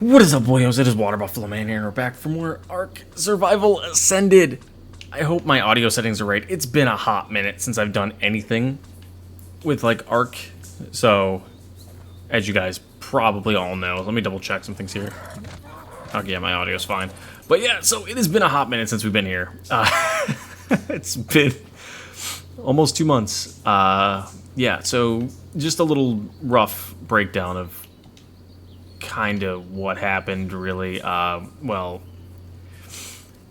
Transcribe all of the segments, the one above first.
What is up, boyos? It is Water Buffalo Man here, and we're back for more ARK Survival Ascended. I hope my audio settings are right. It's been a hot minute since I've done anything with, like, ARK. So, as you guys probably all know, let me double check some things here. Okay, yeah, my audio's fine. But yeah, so it has been a hot minute since we've been here. It's been almost 2 months. Yeah, so just a little rough breakdown of kind of what happened, really. Well,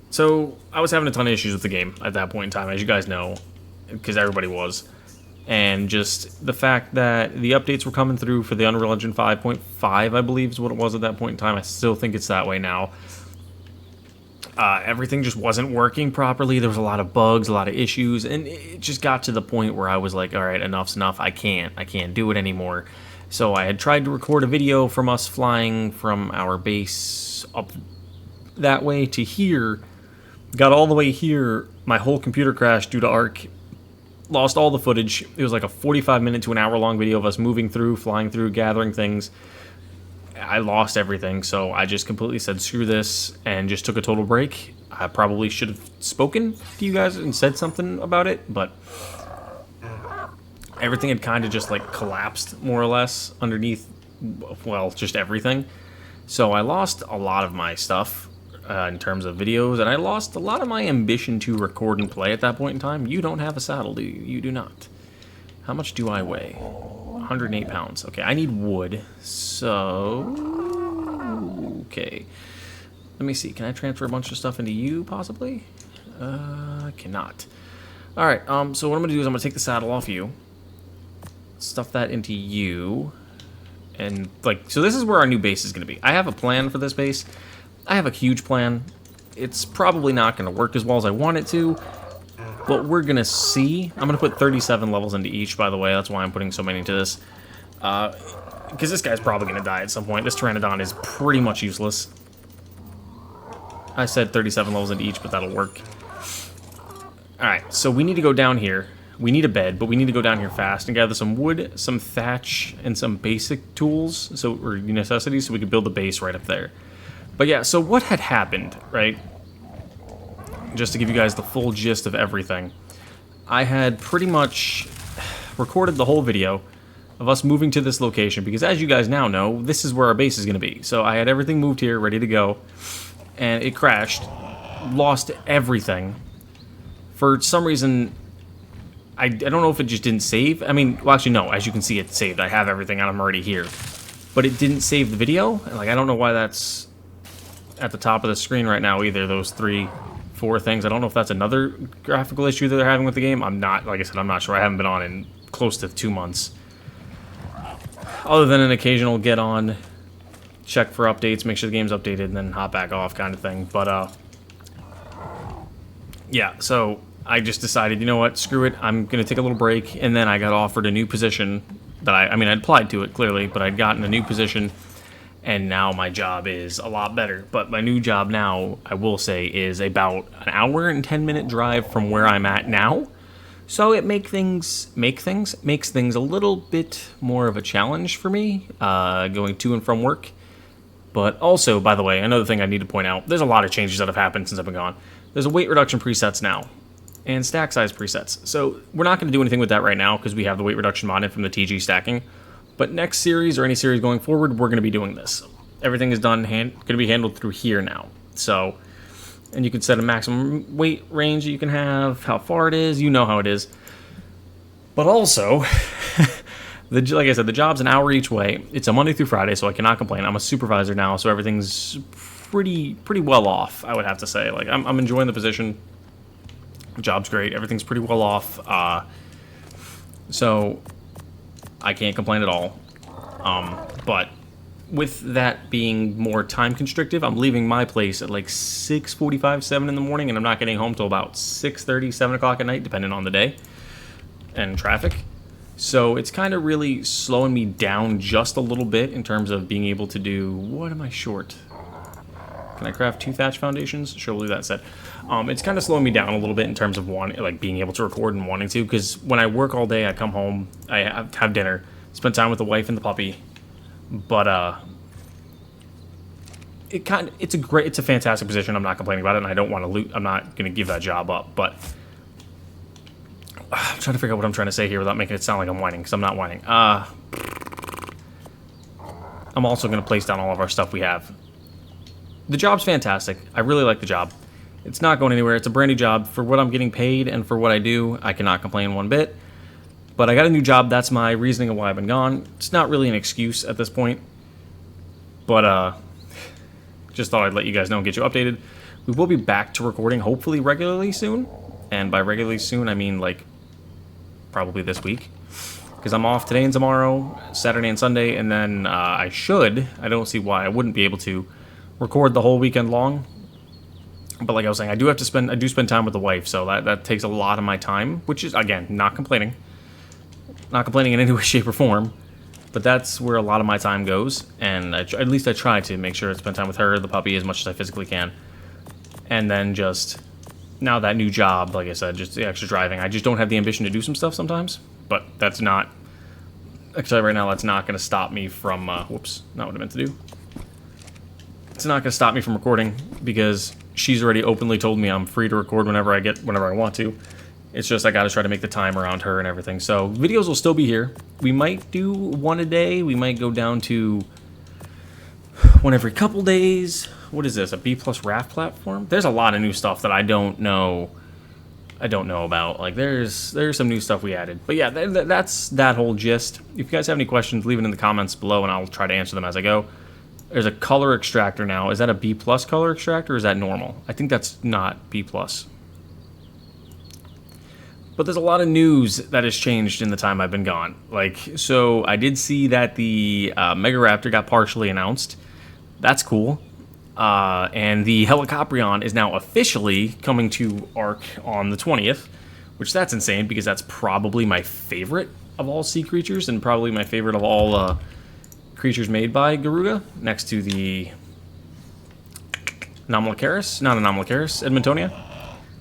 so I was having a ton of issues with the game at that point in time, as you guys know, because everybody was. And just the fact that the updates were coming through for the Unreal Engine 5.5, I believe is what it was at that point in time. I still think it's that way now. Everything just wasn't working properly. There was a lot of bugs, a lot of issues, and it just got to the point where I was like, all right, enough's enough. I can't do it anymore. So I had tried to record a video from us flying from our base up that way to here. Got all the way here. My whole computer crashed due to ARK. Lost all the footage. It was like a 45-minute to an hour-long video of us moving through, flying through, gathering things. I lost everything, so I just completely said screw this and just took a total break. I probably should have spoken to you guys and said something about it, but everything had kind of just like collapsed more or less underneath, well, just everything. So I lost a lot of my stuff in terms of videos, and I lost a lot of my ambition to record and play at that point in time. You don't have a saddle, do you? You do not. How much do I weigh? 108 pounds. Okay, I need wood, so okay. Let me see. Can I transfer a bunch of stuff into you, possibly? I cannot. All right. So what I'm gonna do is I'm gonna take the saddle off you. Stuff that into you, and like, so this is where our new base is going to be. I have a plan for this base. I have a huge plan. It's probably not going to work as well as I want it to, but we're going to see. I'm going to put 37 levels into each, by the way. That's why I'm putting so many into this, because this guy's probably going to die at some point. This Pteranodon is pretty much useless. I said 37 levels into each, but that'll work. Alright, so we need to go down here. We need a bed, but we need to go down here fast and gather some wood, some thatch, and some basic tools, or necessities, so we can build the base right up there. But yeah, so what had happened, right? Just to give you guys the full gist of everything. I had pretty much recorded the whole video of us moving to this location, because as you guys now know, this is where our base is going to be. So I had everything moved here, ready to go, and it crashed. Lost everything. For some reason, I don't know if it just didn't save. I mean, well, actually, no. As you can see, it's saved. I have everything, and I'm already here. But it didn't save the video. Like, I don't know why that's at the top of the screen right now, either. Those 3, 4 things. I don't know if that's another graphical issue that they're having with the game. I'm not, like I said, I'm not sure. I haven't been on in close to 2 months. Other than an occasional get on, check for updates, make sure the game's updated, and then hop back off kind of thing. But, yeah, so I just decided, you know what, screw it, I'm going to take a little break, and then I got offered a new position that I mean, I'd applied to it, clearly, but I'd gotten a new position, and now my job is a lot better. But my new job now, I will say, is about an hour and 10-minute drive from where I'm at now, so it makes things a little bit more of a challenge for me, going to and from work. But also, by the way, another thing I need to point out, there's a lot of changes that have happened since I've been gone. There's a weight reduction presets now, and stack size presets. So we're not going to do anything with that right now because we have the weight reduction mod in from the TG stacking. But next series or any series going forward, we're going to be doing this. Everything is done, going to be handled through here now. So, and you can set a maximum weight range that you can have, how far it is, you know how it is. But also, like I said, the job's an hour each way. It's a Monday through Friday, so I cannot complain. I'm a supervisor now, so everything's pretty well off, I would have to say. Like, I'm enjoying the position. The job's great. Everything's pretty well off. So I can't complain at all. But with that being more time constrictive, I'm leaving my place at like 6:45, 7 in the morning, and I'm not getting home till about 6:30, 7 o'clock at night, depending on the day and traffic. So it's kind of really slowing me down just a little bit in terms of being able to do... What am I short? Can I craft 2 thatch foundations? Sure, we'll do that set. It's kind of slowing me down a little bit in terms of being able to record and wanting to, because when I work all day, I come home, I have dinner, spend time with the wife and the puppy, but it's a fantastic position. I'm not complaining about it, and I don't want to I'm not going to give that job up. But I'm trying to figure out what I'm trying to say here without making it sound like I'm whining, because I'm not whining. I'm also going to place down all of our stuff we have. The job's fantastic. I really like the job. It's not going anywhere. It's a brand new job. For what I'm getting paid and for what I do, I cannot complain one bit. But I got a new job. That's my reasoning of why I've been gone. It's not really an excuse at this point. But, just thought I'd let you guys know and get you updated. We will be back to recording, hopefully regularly soon. And by regularly soon, I mean, like, probably this week. Because I'm off today and tomorrow, Saturday and Sunday, and then I don't see why I wouldn't be able to record the whole weekend long. But like I was saying, I do spend time with the wife, so that takes a lot of my time, which is, again, not complaining. Not complaining in any way, shape, or form. But that's where a lot of my time goes, and at least I try to make sure I spend time with her, the puppy, as much as I physically can. And then just, now that new job, like I said, just the extra driving, I just don't have the ambition to do some stuff sometimes. But that's not, actually right now, that's not going to stop me from, whoops, not what I meant to do. It's not going to stop me from recording, because she's already openly told me I'm free to record whenever I want to. It's just I got to try to make the time around her and everything. So videos will still be here. We might do one a day. We might go down to one every couple days. What is this, a B+ raft platform? There's a lot of new stuff that I don't know about. Like, there's some new stuff we added. But yeah, that's that whole gist. If you guys have any questions, leave it in the comments below, and I'll try to answer them as I go. There's a color extractor now. Is that a B+ color extractor, or is that normal? I think that's not B+. But there's a lot of news that has changed in the time I've been gone. Like, so I did see that the Mega Raptor got partially announced. That's cool. And the Helicoprion is now officially coming to ARK on the 20th, which that's insane, because that's probably my favorite of all sea creatures, and probably my favorite of all creatures made by Garuda, next to the Anomalocaris, not Anomalocaris, Edmontonia.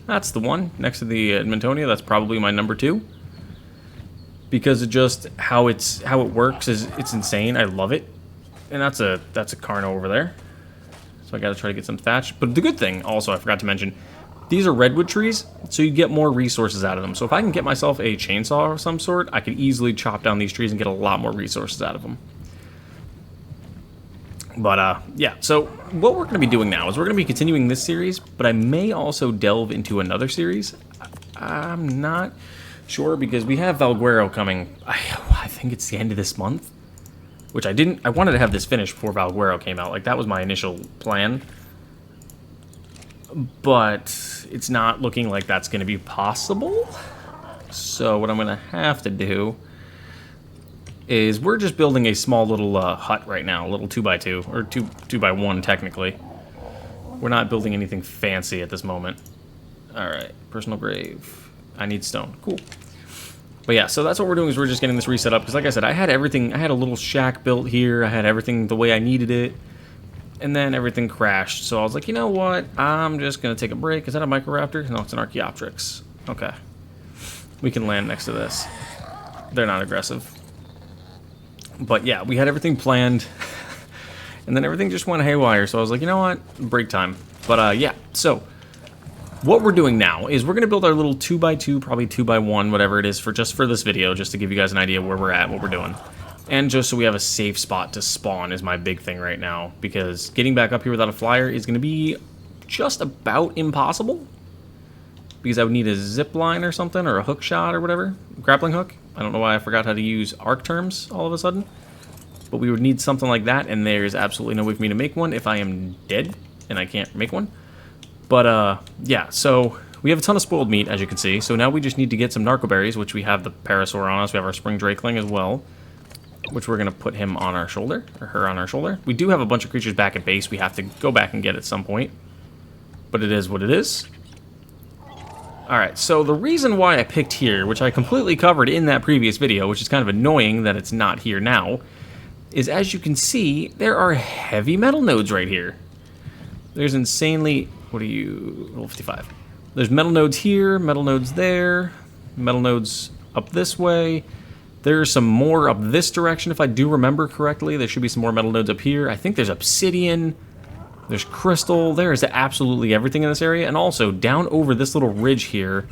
That's the one, next to the Edmontonia. That's probably my number 2. Because of just how it works, it's insane. I love it. And that's a Carno over there. So I gotta try to get some thatch. But the good thing, also, I forgot to mention, these are redwood trees, so you get more resources out of them. So if I can get myself a chainsaw of some sort, I could easily chop down these trees and get a lot more resources out of them. But, yeah, so what we're going to be doing now is we're going to be continuing this series, but I may also delve into another series. I'm not sure, because we have Valguero coming, I think it's the end of this month, which I wanted to have this finished before Valguero came out. Like, that was my initial plan. But it's not looking like that's going to be possible. So what I'm going to have to do is we're just building a small little hut right now, a little 2x2, or 2x1 technically. We're not building anything fancy at this moment. Alright, personal grave. I need stone. Cool. But yeah, so that's what we're doing, is we're just getting this reset up, because like I said, I had everything, I had a little shack built here, I had everything the way I needed it, and then everything crashed. So I was like, you know what, I'm just going to take a break. Is that a Microraptor? No, it's an Archaeopteryx. Okay. We can land next to this. They're not aggressive. But yeah, we had everything planned, and then everything just went haywire, so I was like, you know what, break time. But yeah, so what we're doing now is we're going to build our little 2x2, probably 2x1, whatever it is, just for this video, just to give you guys an idea where we're at, what we're doing. And just so we have a safe spot to spawn is my big thing right now, because getting back up here without a flyer is going to be just about impossible, because I would need a zip line or something, or a hook shot or whatever, grappling hook. I don't know why I forgot how to use ARK terms all of a sudden, but we would need something like that, and there's absolutely no way for me to make one if I am dead and I can't make one. But yeah, so we have a ton of spoiled meat, as you can see, so now we just need to get some narcoberries, which we have the parasaur on us. We have our spring drakeling as well, which we're going to put him on our shoulder, or her on our shoulder. We do have a bunch of creatures back at base we have to go back and get at some point, but it is what it is. Alright, so the reason why I picked here, which I completely covered in that previous video, which is kind of annoying that it's not here now, is as you can see, there are heavy metal nodes right here. There's insanely, what are you, level 55. There's metal nodes here, metal nodes there, metal nodes up this way. There's some more up this direction, if I do remember correctly. There should be some more metal nodes up here. I think there's obsidian. There's crystal. There is absolutely everything in this area. And also, down over this little ridge here,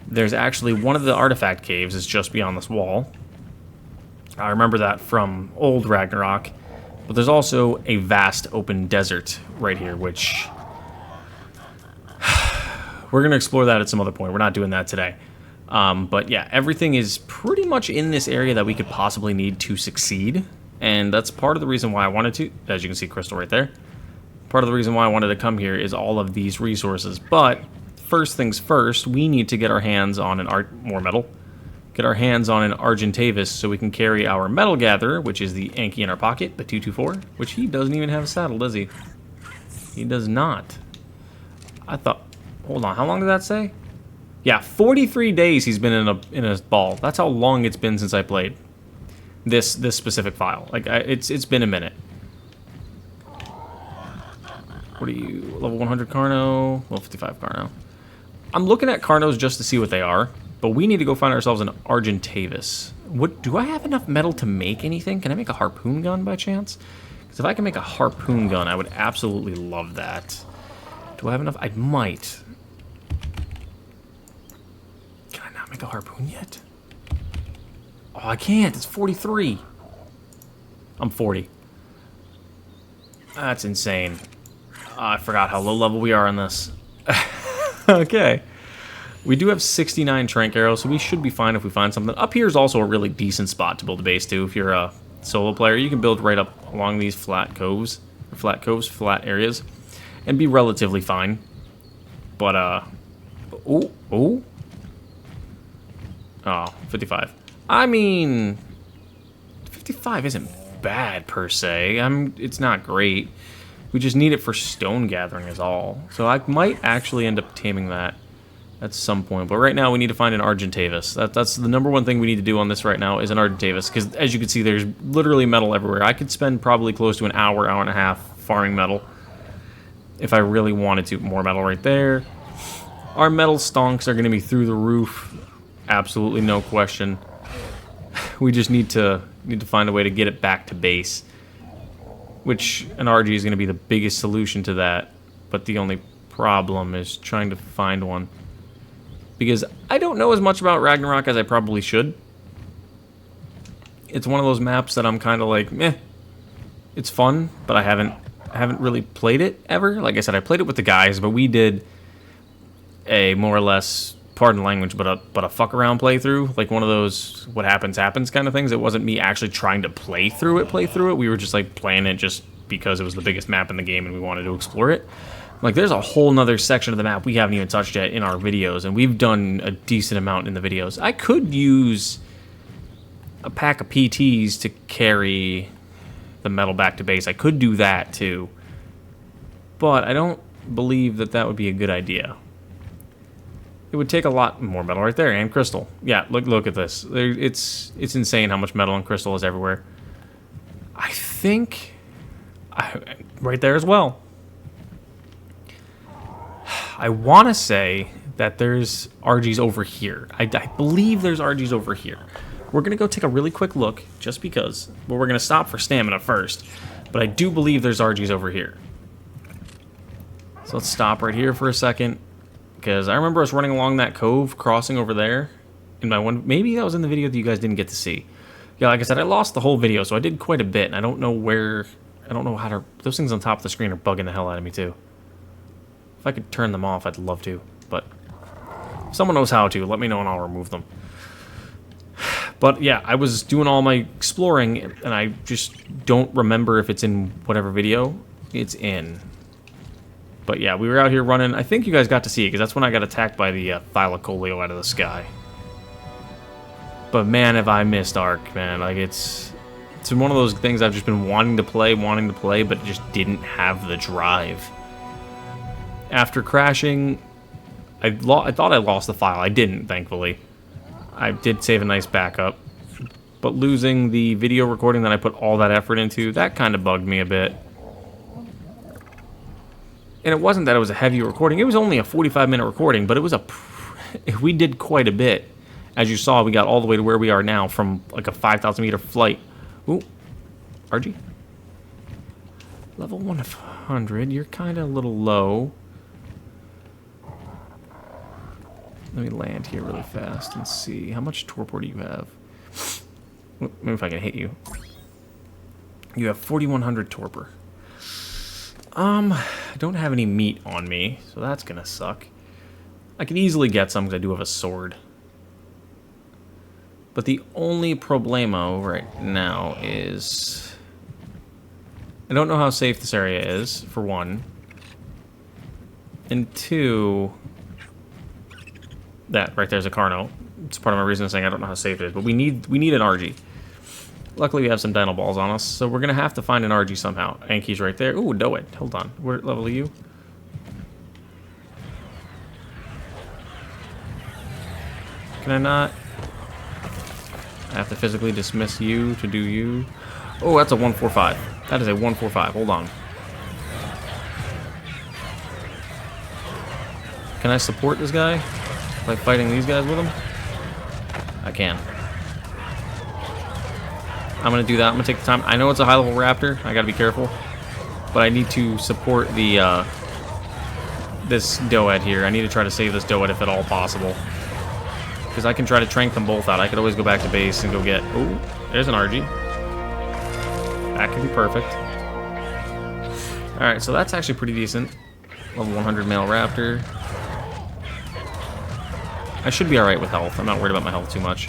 there's actually one of the artifact caves is just beyond this wall. I remember that from old Ragnarok. But there's also a vast open desert right here, which... we're going to explore that at some other point. We're not doing that today. But yeah, everything is pretty much in this area that we could possibly need to succeed. And that's part of the reason why I wanted to... as you can see, crystal right there. Part of the reason why I wanted to come here is all of these resources. But first things first, we need to get our hands on more metal. Get our hands on an Argentavis so we can carry our metal gatherer, which is the Anki in our pocket, the 224, which he doesn't even have a saddle, does he? He does not. I thought... hold on, how long did that say? Yeah, 43 days he's been in a ball. That's how long it's been since I played this specific file. Like, it's been a minute. What are you? Level 100 Carno, level 55 Carno. I'm looking at Carnos just to see what they are, but we need to go find ourselves an Argentavis. What, do I have enough metal to make anything? Can I make a harpoon gun by chance? Because if I can make a harpoon gun, I would absolutely love that. Do I have enough? I might. Can I not make a harpoon yet? Oh, I can't. It's 43. I'm 40. That's insane. I forgot how low level we are on this. Okay. We do have 69 trank arrows, so we should be fine if we find something. Up here is also a really decent spot to build a base to. If you're a solo player, you can build right up along these flat flat areas, and be relatively fine. But, oh, 55. I mean, 55 isn't bad per se. It's not great. We just need it for stone gathering is all. So I might actually end up taming that at some point. But right now we need to find an Argentavis. That's the number one thing we need to do on this right now is an Argentavis. Because as you can see, there's literally metal everywhere. I could spend probably close to an hour, hour and a half farming metal. If I really wanted to. More metal right there. Our metal stonks are going to be through the roof. Absolutely no question. We just need to find a way to get it back to base. Which an RG is going to be the biggest solution to that. But the only problem is trying to find one. Because I don't know as much about Ragnarok as I probably should. It's one of those maps that I'm kind of like, meh. It's fun, but I haven't really played it ever. Like I said, I played it with the guys, but we did a more or less, pardon language, but a fuck around playthrough. Like one of those what happens happens kind of things. It wasn't me actually trying to play through it. We were just like playing it just because it was the biggest map in the game and we wanted to explore it. Like there's a whole nother section of the map we haven't even touched yet in our videos, and we've done a decent amount in the videos. I could use a pack of PTs to carry the metal back to base. I could do that too, but I don't believe that would be a good idea. It would take a lot more metal right there, and crystal. Yeah, look at this. It's insane how much metal and crystal is everywhere. I think right there as well. I want to say that there's RGs over here. I believe there's RGs over here. We're going to go take a really quick look, just because. But we're going to stop for stamina first. But I do believe there's RGs over here. So let's stop right here for a second. Because I remember us running along that cove, crossing over there. In my one, maybe that was in the video that you guys didn't get to see. Yeah, like I said, I lost the whole video, so I did quite a bit. And I don't know where, I don't know how to, those things on top of the screen are bugging the hell out of me too. If I could turn them off, I'd love to. But if someone knows how to, let me know and I'll remove them. But yeah, I was doing all my exploring, and I just don't remember if it's in whatever video it's in. But yeah, we were out here running. I think you guys got to see it, because that's when I got attacked by the Thylacoleo out of the sky. But man, have I missed ARK, man. Like, it's one of those things I've just been wanting to play, but just didn't have the drive. After crashing, I thought I lost the file. I didn't, thankfully. I did save a nice backup. But losing the video recording that I put all that effort into, that kind of bugged me a bit. And it wasn't that it was a heavy recording. It was only a 45-minute recording, but it was we did quite a bit. As you saw, we got all the way to where we are now from like a 5,000-meter flight. Ooh, RG. Level 1 of... 100. You're kind of a little low. Let me land here really fast and see. How much torpor do you have? Maybe if I can hit you. You have 4,100 torpor. I don't have any meat on me, so that's gonna suck. I can easily get some because I do have a sword. But the only problemo right now is... I don't know how safe this area is, for one. And two... That, right there's a Carno. It's part of my reason of saying I don't know how safe it is. But we need an RG. Luckily we have some Dino Balls on us, so we're gonna have to find an RG somehow. Anki's right there. Ooh, Doed. Hold on. What level are you? Can I not? I have to physically dismiss you to do you. Oh, that's a 145. That is a 145. Hold on. Can I support this guy? By fighting these guys with him? I can. I'm gonna do that. I'm gonna take the time. I know it's a high level raptor. I gotta be careful. But I need to support the this Doed here. I need to try to save this Doed if at all possible. Because I can try to trank them both out. I could always go back to base and go get... Ooh, there's an RG. That could be perfect. Alright, so that's actually pretty decent. Level 100 male raptor. I should be alright with health. I'm not worried about my health too much.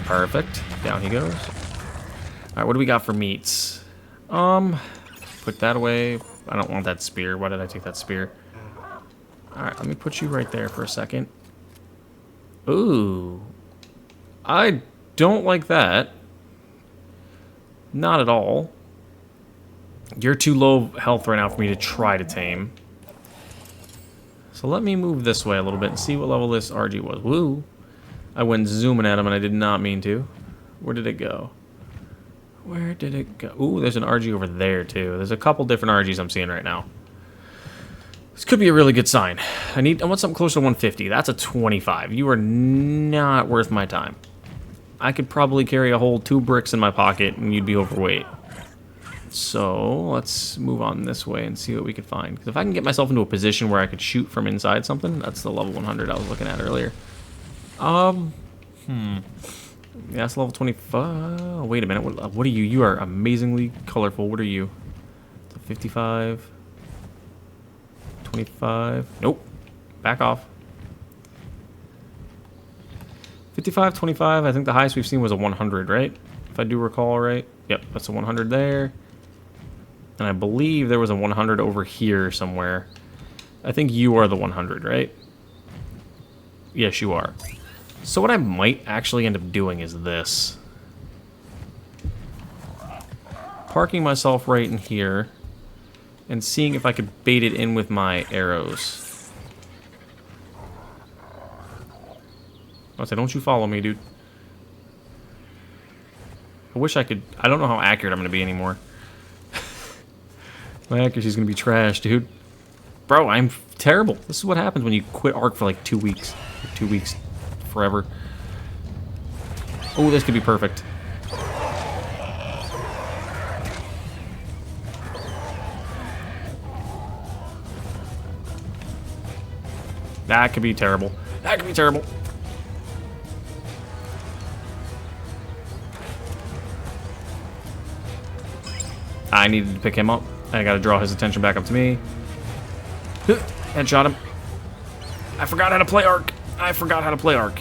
Perfect. Down he goes. Alright, what do we got for meats? Put that away. I don't want that spear. Why did I take that spear? Alright, let me put you right there for a second. Ooh. I don't like that. Not at all. You're too low health right now for me to try to tame. So let me move this way a little bit and see what level this RG was. Woo. I went zooming at him and I did not mean to. Where did it go? Where did it go? Ooh, there's an RG over there too. There's a couple different RGs I'm seeing right now. This could be a really good sign. I want something closer to 150. That's a 25. You are not worth my time. I could probably carry a whole 2 bricks in my pocket and you'd be overweight. So let's move on this way and see what we can find. Because if I can get myself into a position where I could shoot from inside something, that's the level 100 I was looking at earlier. Yeah, that's level 25. Oh, wait a minute. What are you? You are amazingly colorful. What are you? 55. 25. Nope. Back off. 55, 25. I think the highest we've seen was a 100, right? If I do recall right. Yep, that's a 100 there. And I believe there was a 100 over here somewhere. I think you are the 100, right? Yes, you are. So what I might actually end up doing is this. Parking myself right in here. And seeing if I could bait it in with my arrows. I'll say, don't you follow me, dude. I wish I could... I don't know how accurate I'm going to be anymore. My accuracy's going to be trash, dude. Bro, I'm terrible. This is what happens when you quit ARK for like 2 weeks. 2 weeks. Forever. Oh, this could be perfect. That could be terrible. That could be terrible. I needed to pick him up. I gotta draw his attention back up to me. Headshot him. I forgot how to play ARK. I forgot how to play ARK.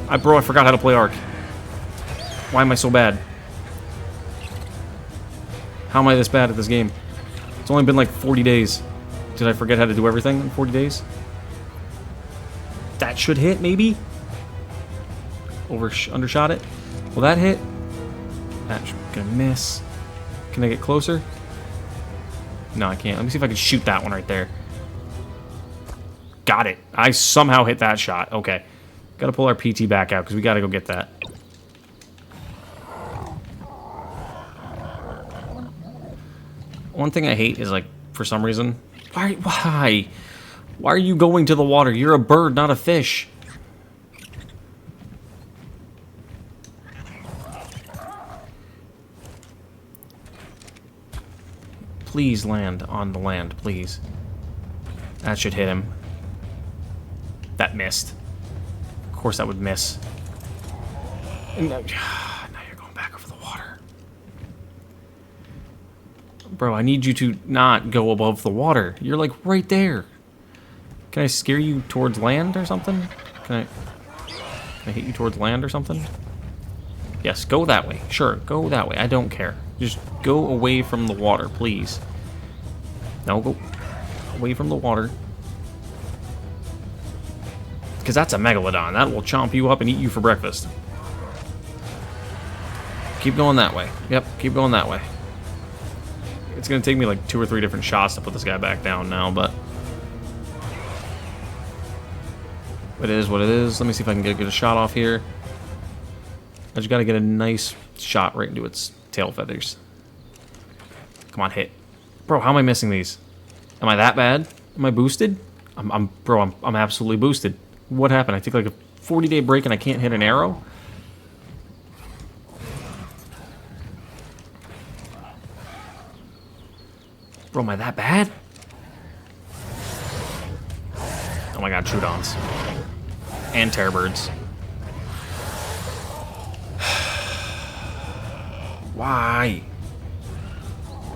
I forgot how to play ARK. Why am I so bad? How am I this bad at this game? It's only been like 40 days. Did I forget how to do everything in 40 days? That should hit, maybe? Undershot it. Will that hit? That's gonna miss. Can I get closer? No, I can't. Let me see if I can shoot that one right there. Got it. I somehow hit that shot. Okay. Gotta pull our PT back out because we gotta go get that. One thing I hate is, like, for some reason... Why? Why are you going to the water? You're a bird, not a fish. Please land on the land, please. That should hit him. That missed. Of course that would miss. And now you're going back over the water. Bro, I need you to not go above the water. You're like right there. Can I steer you towards land or something? Can I hit you towards land or something? Yes, go that way. Sure, go that way. I don't care. Just go away from the water, please. No, go away from the water. Because that's a megalodon. That will chomp you up and eat you for breakfast. Keep going that way. Yep, keep going that way. It's going to take me like 2 or 3 different shots to put this guy back down now, but... it is what it is. Let me see if I can get a shot off here. I just got to get a nice shot right into its tail feathers. Come on, hit. Bro, how am I missing these? Am I that bad? Am I boosted? I'm absolutely boosted. What happened? I took like a 40-day break and I can't hit an arrow? Bro, am I that bad? Oh my god, Troodons. And Terrorbirds. Why?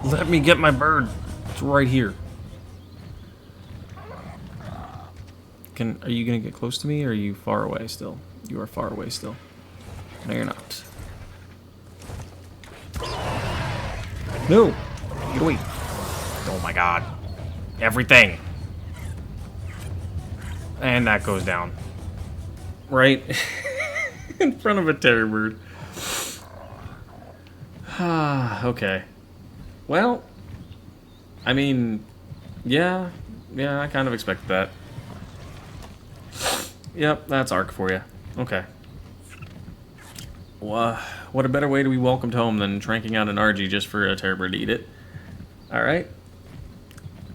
Let me get my bird. It's right here. Are you gonna get close to me or are you far away still? You are far away still. No, you're not. No! Get away. Oh my god. Everything. And that goes down. Right in front of a Terrorbird. Okay. Well, I mean, yeah, I kind of expected that. Yep, that's ARK for you. Okay. Well, what a better way to be welcomed home than tranking out an RG just for a Terrorbird to eat it. Alright.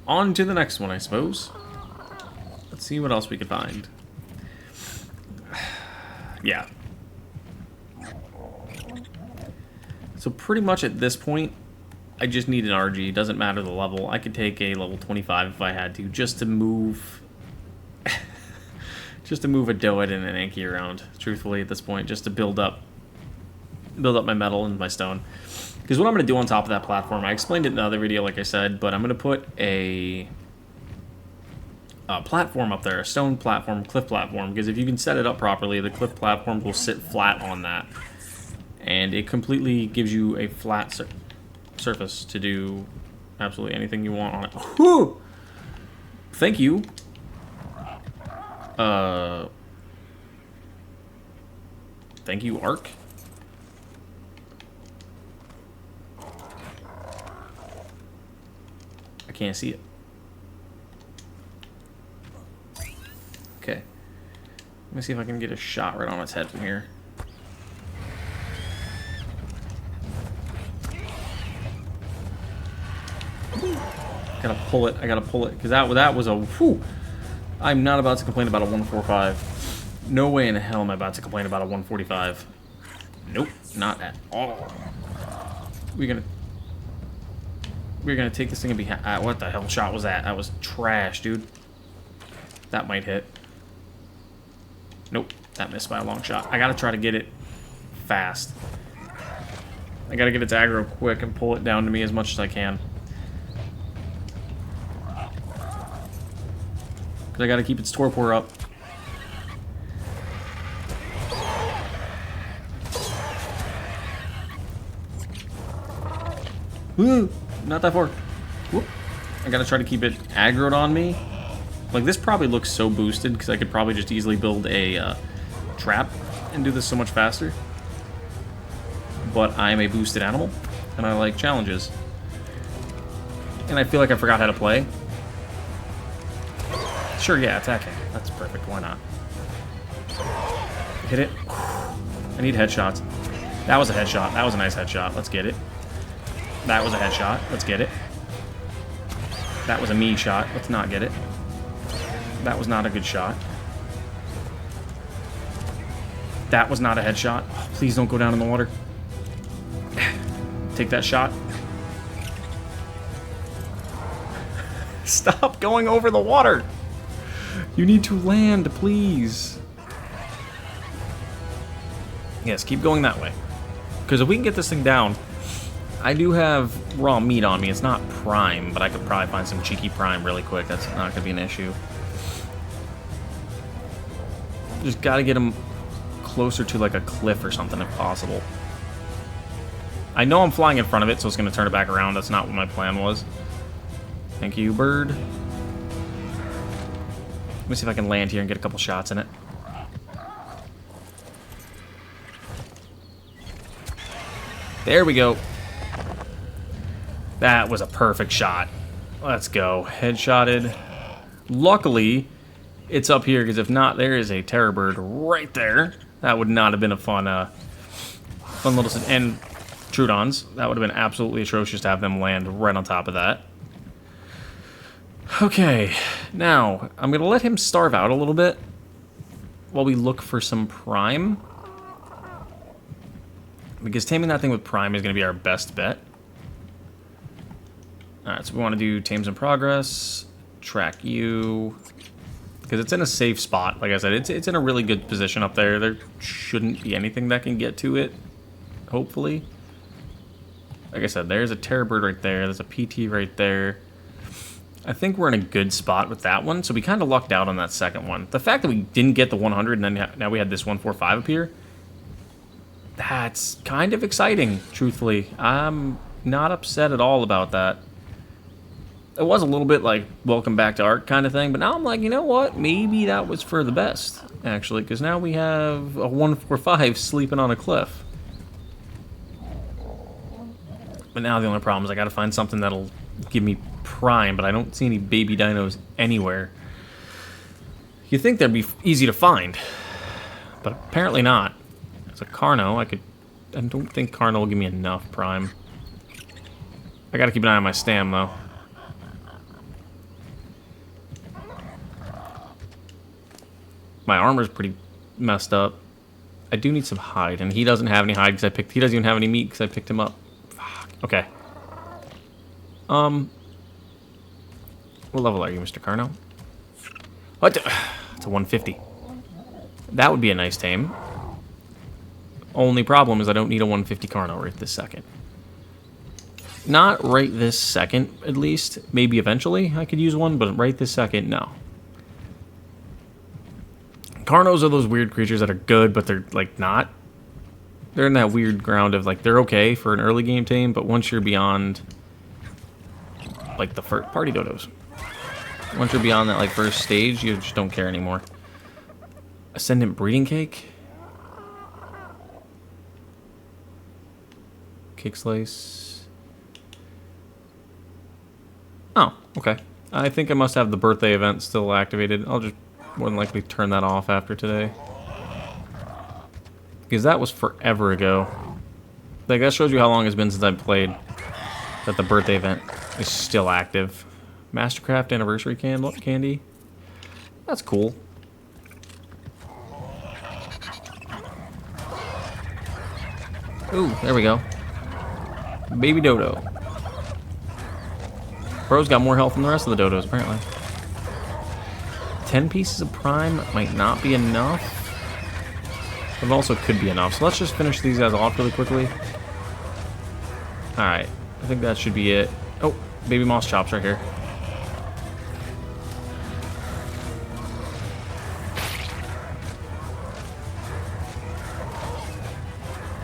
On to the next one, I suppose. Let's see what else we can find. Yeah. So pretty much at this point, I just need an RG. Doesn't matter the level. I could take a level 25 if I had to, just to move... just to move a Doed and an Anki around, truthfully, at this point, just to build up my metal and my stone. Because what I'm going to do on top of that platform, I explained it in the other video, like I said, but I'm going to put a platform up there, a stone platform, cliff platform, because if you can set it up properly, the cliff platform will sit flat on that. And it completely gives you a flat surface to do absolutely anything you want on it. Whew! Thank you. Thank you, ARK. I can't see it. Okay. Let me see if I can get a shot right on its head from here. Gotta pull it. I gotta pull it because that was a whew. I'm not about to complain about a 145. No way in hell am I about to complain about a 145. Nope, not at all. We're gonna take this thing and be what the hell shot was that? That was trash, dude. That might hit. Nope, that missed by a long shot. I gotta try to get it fast. I gotta get its aggro quick and pull it down to me as much as I can. I gotta keep its torpor up. Ooh, not that far. Whoop. I gotta try to keep it aggroed on me. Like, this probably looks so boosted because I could probably just easily build a trap and do this so much faster. But I'm a boosted animal, and I like challenges. And I feel like I forgot how to play. Sure, yeah, attacking. That's perfect. Why not? Hit it. I need headshots. That was a headshot. That was a nice headshot. Let's get it. That was a headshot. Let's get it. That was a me shot. Let's not get it. That was not a good shot. That was not a headshot. Oh, please don't go down in the water. Take that shot. Stop going over the water. You need to land, please. Yes, keep going that way. Because if we can get this thing down, I do have raw meat on me. It's not prime, but I could probably find some cheeky prime really quick. That's not going to be an issue. Just got to get him closer to like a cliff or something if possible. I know I'm flying in front of it, so it's going to turn it back around. That's not what my plan was. Thank you, bird. Let me see if I can land here and get a couple shots in it. There we go. That was a perfect shot. Let's go. Headshotted. Luckily, it's up here, because if not, there is a terror bird right there. That would not have been a fun little... And Trudons. That would have been absolutely atrocious to have them land right on top of that. Okay, now, I'm going to let him starve out a little bit while we look for some prime. Because taming that thing with prime is going to be our best bet. Alright, so we want to do tames in progress, track you, because it's in a safe spot. Like I said, it's in a really good position up there. There shouldn't be anything that can get to it, hopefully. Like I said, there's a terror bird right there. There's a PT right there. I think we're in a good spot with that one, so we kind of lucked out on that second one. The fact that we didn't get the 100 and then now we had this 145 up here, that's kind of exciting, truthfully. I'm not upset at all about that. It was a little bit like welcome back to ARK kind of thing, but now I'm like, you know what? Maybe that was for the best, actually, because now we have a 145 sleeping on a cliff. But now the only problem is I got to find something that'll give me prime, but I don't see any baby dinos anywhere. You'd think they'd be easy to find, but apparently not. It's a Carno. I don't think Carno will give me enough prime. I got to keep an eye on my stam, though. My armor's pretty messed up. I do need some hide, and he doesn't have any hide because he doesn't even have any meat because I picked him up. Fuck. Okay. What level are you, Mr. Carno? What? It's a 150. That would be a nice tame. Only problem is I don't need a 150 Carno right this second. Not right this second, at least. Maybe eventually I could use one, but right this second, no. Carnos are those weird creatures that are good, but they're, like, not. They're in that weird ground of, like, they're okay for an early game tame, but once you're beyond, like, the first party dodos. Once you're beyond that, like, first stage, you just don't care anymore. Ascendant breeding cake? Cake slice. Oh, okay. I think I must have the birthday event still activated. I'll just more than likely turn that off after today. Because that was forever ago. Like, that shows you how long it's been since I've played. That the birthday event is still active. Mastercraft anniversary candy. That's cool. Ooh, there we go. Baby dodo. Bro's got more health than the rest of the dodos, apparently. 10 pieces of prime might not be enough. But it also could be enough. So let's just finish these guys off really quickly. Alright. I think that should be it. Oh, baby moss chops right here.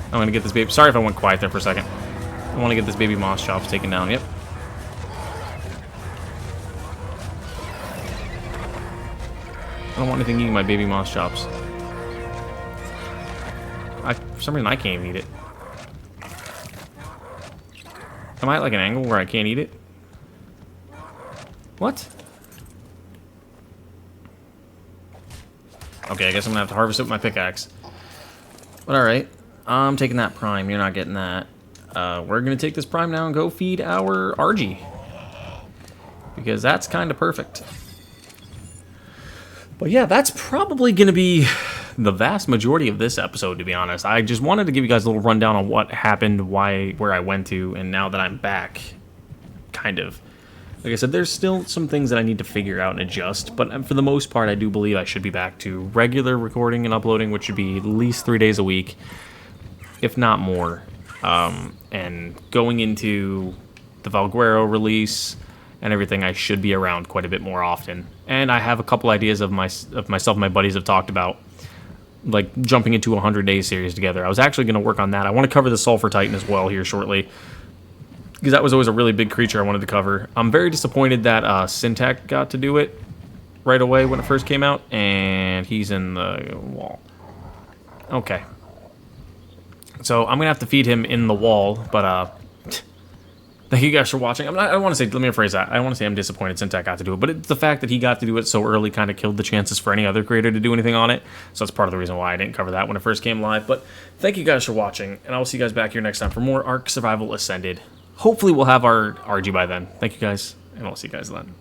I'm gonna get this baby. Sorry if I went quiet there for a second. I want to get this baby moss chops taken down. Yep. I don't want anything eating my baby moss chops. For some reason I can't even eat it. Am I at like an angle where I can't eat it? What? Okay, I guess I'm gonna have to harvest it with my pickaxe. But alright. I'm taking that prime. You're not getting that. We're going to take this prime now and go feed our RG. Because that's kind of perfect. But yeah, that's probably going to be the vast majority of this episode, to be honest. I just wanted to give you guys a little rundown on what happened, where I went to, and now that I'm back, kind of. Like I said, there's still some things that I need to figure out and adjust, but for the most part, I do believe I should be back to regular recording and uploading, which should be at least 3 days a week, if not more. And going into the Valguero release and everything, I should be around quite a bit more often. And I have a couple ideas of myself and my buddies have talked about, like jumping into a 100-day series together. I was actually going to work on that. I want to cover the Sulfur Titan as well here shortly, because that was always a really big creature I wanted to cover. I'm very disappointed that Syntac got to do it right away when it first came out, and he's in the wall. Okay. So I'm going to have to feed him in the wall, but thank you guys for watching. I don't want to say, let me rephrase that. I don't want to say I'm disappointed Syntac got to do it, but it's the fact that he got to do it so early kind of killed the chances for any other creator to do anything on it. So that's part of the reason why I didn't cover that when it first came live. But thank you guys for watching, and I will see you guys back here next time for more ARK Survival Ascended. Hopefully we'll have our RG by then. Thank you guys, and I'll see you guys then.